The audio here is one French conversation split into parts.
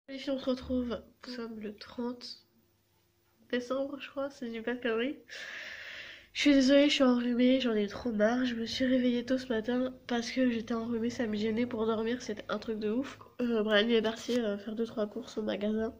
Les filles, on se retrouve, nous sommes le 30 décembre, je crois, c'est du pas de conneries. Je suis désolée, je suis enrhumée, j'en ai trop marre. Je me suis réveillée tôt ce matin parce que j'étais enrhumée, ça me gênait pour dormir, c'était un truc de ouf. Brian est parti faire 2-3 courses au magasin.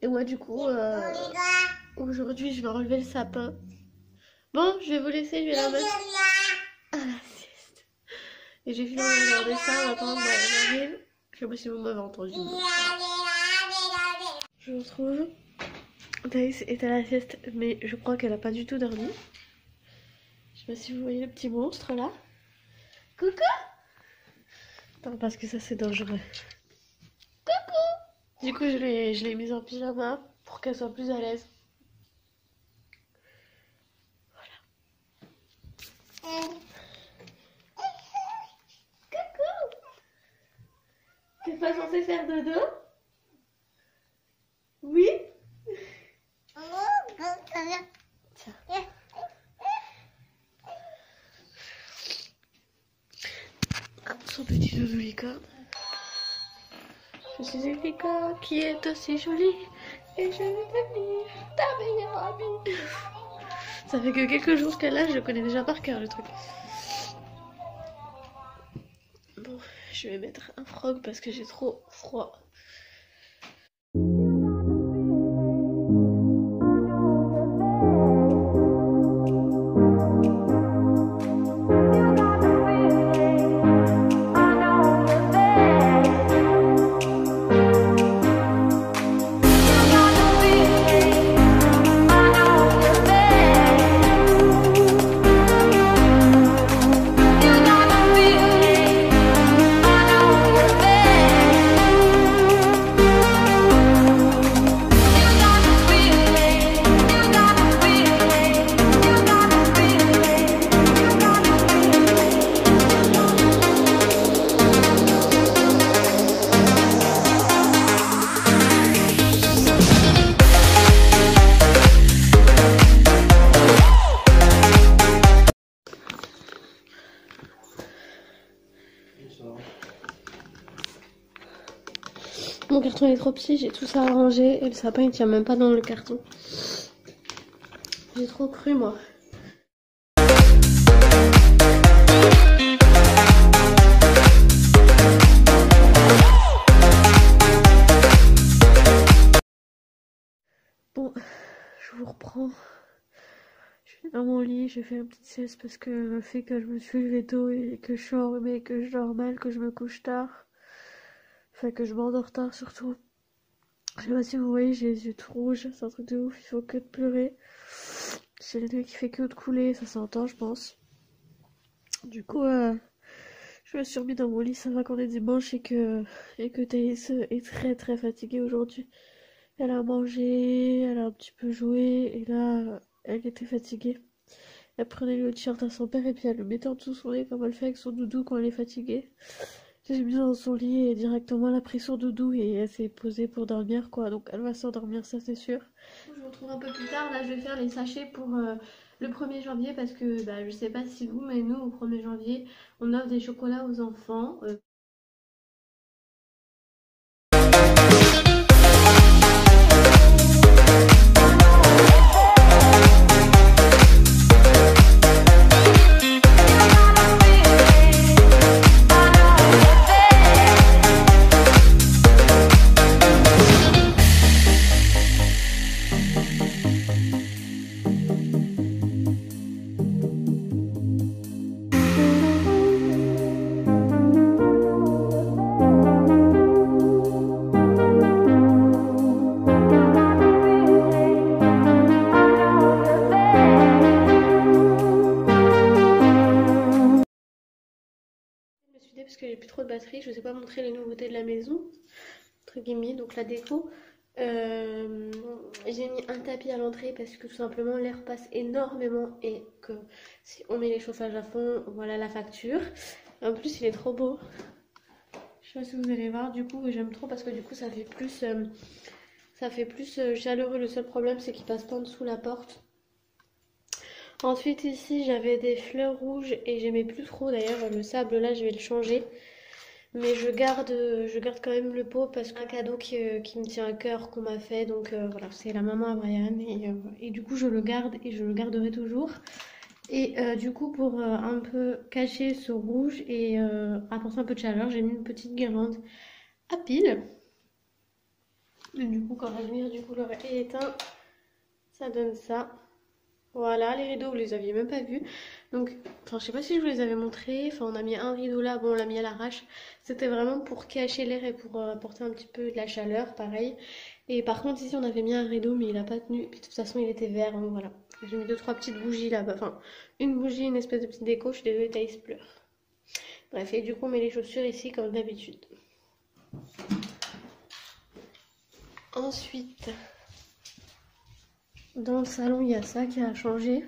Et moi, du coup, aujourd'hui, je vais enlever le sapin. Bon, je vais vous laisser, je vais la mettre à la sieste. Et j'ai fini de regarder ça, en attendant que Brian arrive. Je sais pas si vous m'avez entendu. Je vous retrouve. Thaïs est à la sieste, mais je crois qu'elle a pas du tout dormi. Je sais pas si vous voyez le petit monstre là. Coucou. Attends, parce que ça c'est dangereux. Coucou. Du coup, je l'ai mise en pyjama pour qu'elle soit plus à l'aise. Voilà. Coucou. T'es pas censé faire dodo? Oui. Tiens. Ah, son petit doudou licorne. Je suis une licorne qui est aussi jolie et je vais devenir ta meilleure amie. Ça fait que quelques jours qu'elle a, je le connais déjà par cœur le truc. Bon, je vais mettre un frog parce que j'ai trop froid. Mon carton est trop petit, j'ai tout ça à ranger et le sapin il tient même pas dans le carton. J'ai trop cru moi. Bon, je vous reprends. Je suis dans mon lit, j'ai fait une petite sieste parce que le fait que je me suis levée tôt et que je suis enrhumée, que je dors mal, que je me couche tard, fait que je m'endors tard surtout. Je sais pas si vous voyez, j'ai les yeux tout rouges, c'est un truc de ouf, il faut que de pleurer. J'ai le nez qui fait que de couler, ça s'entend je pense. Du coup, je me suis remis dans mon lit, ça va qu'on est dimanche et que Thaïs est très très fatiguée aujourd'hui. Elle a mangé, elle a un petit peu joué et là, elle était fatiguée. Elle prenait le t-shirt à son père et puis elle le mettait en dessous de son nez comme elle fait avec son doudou quand elle est fatiguée. J'ai mis dans son lit et directement elle a pris son doudou et elle s'est posée pour dormir quoi. Donc elle va s'endormir, ça c'est sûr. Je vous retrouve un peu plus tard. Là je vais faire les sachets pour le 1er janvier parce que je sais pas si vous, mais nous au 1er janvier on offre des chocolats aux enfants. Parce que j'ai plus trop de batterie, je vous ai pas montré les nouveautés de la maison, entre guillemets, donc la déco. J'ai mis un tapis à l'entrée parce que tout simplement l'air passe énormément et que si on met les chauffages à fond, voilà la facture. En plus il est trop beau, je sais pas si vous allez voir, du coup j'aime trop parce que du coup ça fait plus chaleureux. Le seul problème c'est qu'il passe pas en dessous la porte. Ensuite ici j'avais des fleurs rouges et j'aimais plus trop, d'ailleurs le sable là je vais le changer. Mais je garde quand même le pot parce que c'est un cadeau qui me tient à cœur qu'on m'a fait. Donc voilà, c'est la maman à Brian. Et du coup, je le garde et je le garderai toujours. Et du coup, pour un peu cacher ce rouge et apporter un peu de chaleur, j'ai mis une petite guirlande à pile. Et du coup, quand la lumière du couloir est éteinte, ça donne ça. Voilà, les rideaux, vous les aviez même pas vus. Donc, enfin, je sais pas si je vous les avais montrés. Enfin, on a mis un rideau là, bon, on l'a mis à l'arrache. C'était vraiment pour cacher l'air et pour apporter un petit peu de la chaleur, pareil. Et par contre, ici, on avait mis un rideau, mais il a pas tenu. Et puis, de toute façon, il était vert, donc voilà. J'ai mis 2-3 petites bougies là-bas. Enfin, une bougie, une espèce de petite déco. Je suis désolée, Thaïs pleure. Bref, et du coup, on met les chaussures ici, comme d'habitude. Ensuite, dans le salon, il y a ça qui a changé.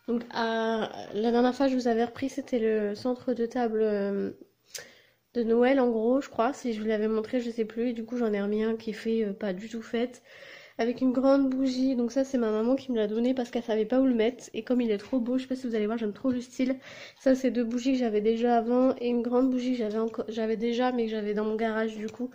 Donc, la dernière fois, je vous avais repris, c'était le centre de table de Noël, en gros, je crois. Si je vous l'avais montré, je sais plus. Et du coup, j'en ai remis un qui est fait pas du tout fait, avec une grande bougie. Donc ça, c'est ma maman qui me l'a donné parce qu'elle savait pas où le mettre. Et comme il est trop beau, je sais pas si vous allez voir, j'aime trop le style. Ça, c'est 2 bougies que j'avais déjà avant et une grande bougie que j'avais déjà, mais que j'avais dans mon garage du coup,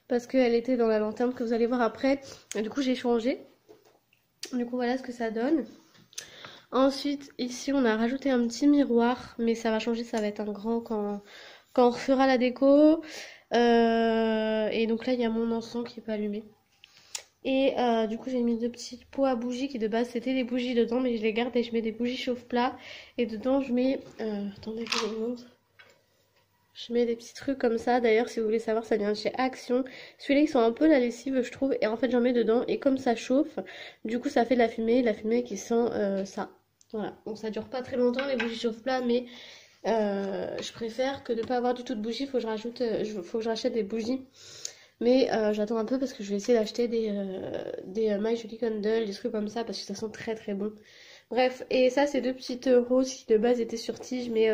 parce qu'elle était dans la lanterne que vous allez voir après. Et du coup, j'ai changé. Du coup, voilà ce que ça donne. Ensuite, ici, on a rajouté un petit miroir, mais ça va changer, ça va être un grand quand on refera la déco. Et donc là, il y a mon encens qui est pas allumé. Et du coup, j'ai mis 2 petits pots à bougies qui de base c'était des bougies dedans, mais je les garde et je mets des bougies chauffe-plat. Et dedans, je mets. Attendez que je vous montre. Je mets des petits trucs comme ça. D'ailleurs, si vous voulez savoir, ça vient de chez Action. Celui-là, ils sont un peu la lessive, je trouve. Et en fait, j'en mets dedans. Et comme ça chauffe, du coup, ça fait de la fumée qui sent ça. Voilà. Bon, ça dure pas très longtemps, les bougies chauffe-plat, mais je préfère que de ne pas avoir du tout de bougies. Faut que je rachète des bougies. Mais j'attends un peu parce que je vais essayer d'acheter des My Jolly Candle, des trucs comme ça, parce que ça sent très très bon. Bref, et ça, c'est 2 petites roses qui de base étaient sur tige, mais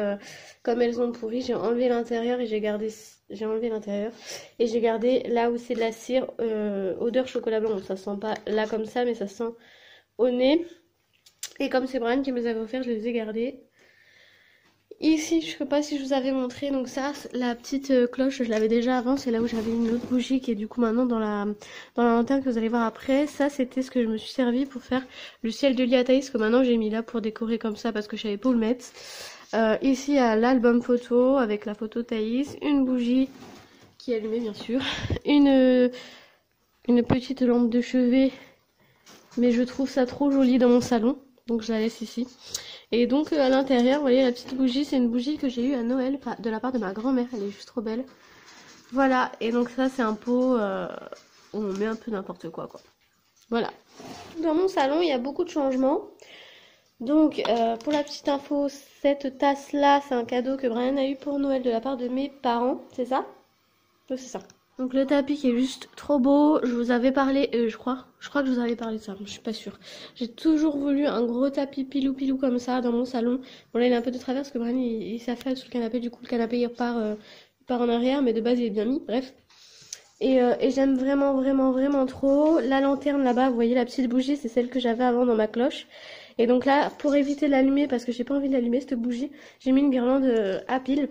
comme elles ont pourri, j'ai enlevé l'intérieur et j'ai enlevé l'intérieur et j'ai gardé là où c'est de la cire, odeur chocolat blanc. Donc ça sent pas là comme ça, mais ça sent au nez. Et comme c'est Brian qui me les avait offert, je les ai gardés. Ici, je sais pas si je vous avais montré, donc ça, la petite cloche, je l'avais déjà avant, c'est là où j'avais une autre bougie qui est du coup maintenant dans la lanterne que vous allez voir après. Ça, c'était ce que je me suis servi pour faire le ciel de lit à Thaïs, que maintenant j'ai mis là pour décorer comme ça parce que je savais pas où le mettre. Ici, il y a l'album photo avec la photo Thaïs, une bougie qui est allumée bien sûr, une petite lampe de chevet, mais je trouve ça trop joli dans mon salon, donc je la laisse ici. Et donc à l'intérieur, vous voyez la petite bougie, c'est une bougie que j'ai eue à Noël de la part de ma grand-mère, elle est juste trop belle. Voilà, et donc ça c'est un pot où on met un peu n'importe quoi. Voilà. Dans mon salon, il y a beaucoup de changements. Donc pour la petite info, cette tasse-là, c'est un cadeau que Brian a eu pour Noël de la part de mes parents, c'est ça? Oui, c'est ça. Donc le tapis qui est juste trop beau, je vous avais parlé, je crois que je vous avais parlé de ça, je suis pas sûre. J'ai toujours voulu un gros tapis pilou comme ça dans mon salon. Bon là il est un peu de travers parce que Brian il s'affale sous le canapé, du coup le canapé il part en arrière, mais de base il est bien mis, bref. Et j'aime vraiment trop. La lanterne là-bas, vous voyez la petite bougie, c'est celle que j'avais avant dans ma cloche. Et donc là, pour éviter de l'allumer, parce que j'ai pas envie de l'allumer cette bougie, j'ai mis une guirlande à pile.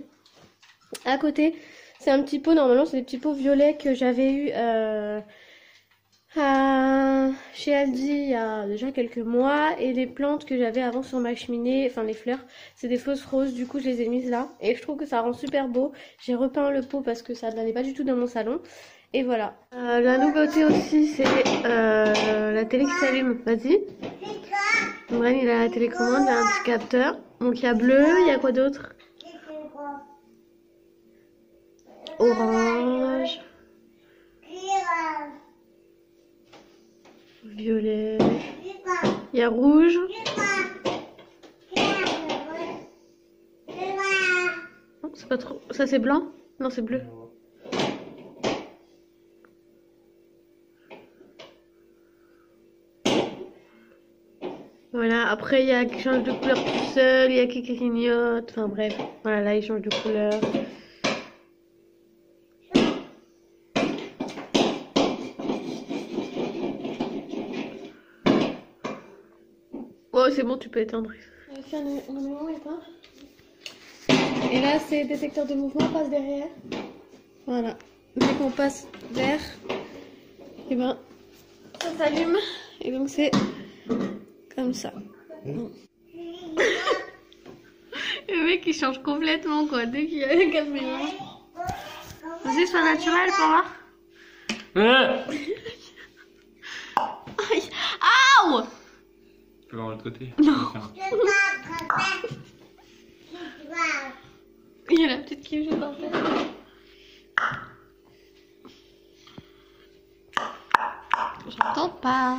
À côté, c'est un petit pot, normalement c'est des petits pots violets que j'avais eu chez Aldi il y a déjà quelques mois. Et les plantes que j'avais avant sur ma cheminée, enfin les fleurs, c'est des fausses roses, du coup je les ai mises là. Et je trouve que ça rend super beau. J'ai repeint le pot parce que ça n'allait pas du tout dans mon salon. Et voilà. La nouveauté aussi c'est la télé qui s'allume. Vas-y. Donc il a la télécommande, il a un petit capteur. Donc il y a bleu, il y a quoi d'autre? Orange, violet, il y a rouge, oh, c'est pas trop, ça c'est blanc? Non c'est bleu. Voilà, après il y a qui change de couleur tout seul, il y a qui clignote, enfin bref, voilà là il change de couleur. Oh c'est bon, tu peux éteindre. On va faire le numéro éteint. Et là, c'est détecteur de mouvement, on passe derrière. Voilà. Dès qu'on passe vert, et ben, ça s'allume. Et donc, c'est comme ça. Le mec, il change complètement, quoi, dès qu'il y a la caméra. Vas-y, sois naturel pour voir. Aïe. Aouh! Tu vas voir l'autre côté? Non. Il y a la petite qui joue par terre. J'entends pas.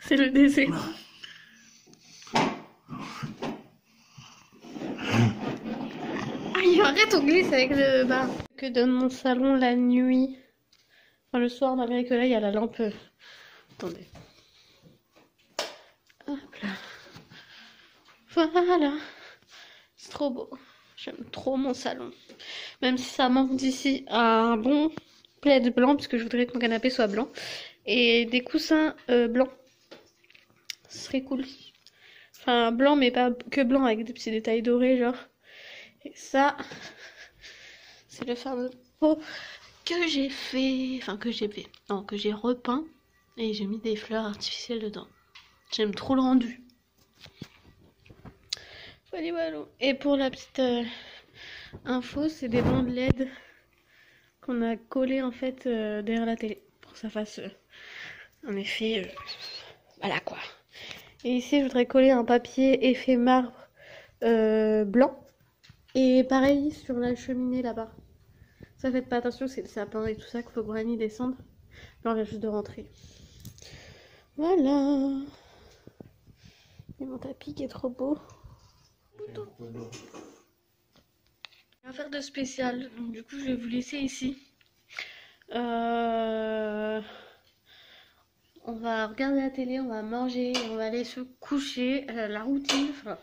C'est le décès. Aïe, arrête, on glisse avec le bas. Que donne mon salon la nuit. Enfin, le soir, malgré que là, il y a la lampe. Attendez. Hop là. Voilà. C'est trop beau. J'aime trop mon salon. Même si ça manque d'ici un bon plaid blanc, parce que je voudrais que mon canapé soit blanc. Et des coussins blancs. Ce serait cool. Enfin, blanc, mais pas que blanc, avec des petits détails dorés, genre. Et ça, c'est le fameux pot que j'ai fait. Enfin, que j'ai fait. Non, que j'ai repeint. Et j'ai mis des fleurs artificielles dedans. J'aime trop le rendu. Voilà. Et pour la petite info, c'est des bandes LED qu'on a collées en fait derrière la télé. Pour que ça fasse un effet... voilà quoi. Et ici, je voudrais coller un papier effet marbre blanc. Et pareil sur la cheminée là-bas. Ça, faites pas attention, c'est le sapin et tout ça qu'il faut que Granny descende. Là, on vient juste de rentrer. Voilà. Et mon tapis qui est trop beau. On va faire de spécial. Donc, du coup, je vais vous laisser ici. On va regarder la télé, on va manger, on va aller se coucher. La routine, enfin,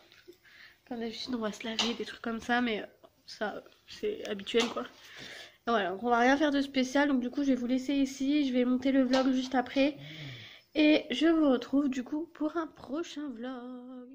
comme d'habitude, on va se laver, des trucs comme ça, mais ça, c'est habituel quoi. Et voilà, donc on va rien faire de spécial, donc du coup, je vais vous laisser ici. Je vais monter le vlog juste après. Et je vous retrouve du coup pour un prochain vlog.